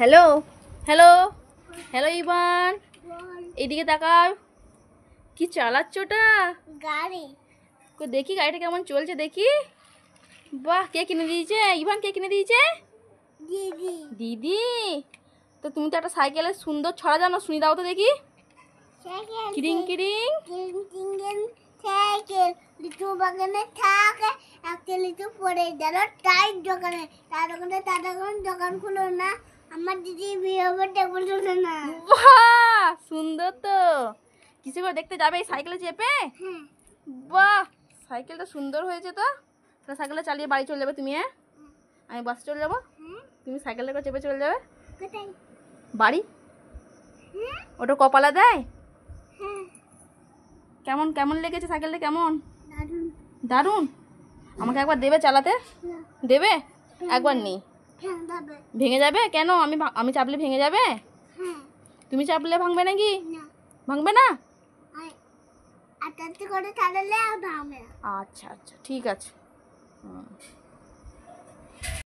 Hello hello hello Ivan, এদিকে তাকাও। কি চালাচ্ছ ওটা? গাড়ি। দেখি গাড়িটা কেমন চলছে দেখি। বাহ, কে কিনে দিয়েছে? ইভান কে কিনে দিয়েছে? দিদি। দিদি। তো তুমি তো একটা সাইকেলের সুন্দর ছড়া জানো, শুনি দাও তো দেখি। কিরিং কিরিং সাইকেল লিচু বাগানে থাকে, একটা লিচু পড়ে গেল টাইট দোকানে, তার দোকানে দোকান খুলো না, আমার দিদি বিয়ে হবে টেবিল তুলে না। বাহ, সুন্দর তো। কিসে করে দেখতে যাবে এই সাইকেলে চেপে? হ্যাঁ। বাহ, সাইকেলটা সুন্দর হয়েছে তো। তাহলে সাইকেলটা চালিয়ে বাড়ি চলে যাবে তুমি? আমি বাসে চলে যাবো, তুমি সাইকেলটা করে চেপে চলে যাবে কোথায়? বাড়ি। ওটা কপালে দেয়। হ্যাঁ। কেমন কেমন লেগেছে সাইকেলটা? কেমন? দারুণ। দারুণ। আমাকে একবার দেবে চালাতে? দেবে? একবার নেই। হ্যাঁ দাবে। ভেঙে যাবে কেন? আমি চাপলে ভেঙে যাবে? হ্যাঁ। তুমি চাপলে ভাঙবে নাকি? না। ভাঙবে না? আস্তে আস্তে করে চালালে আর ভাঙবে না। আচ্ছা আচ্ছা, ঠিক আছে। হুম।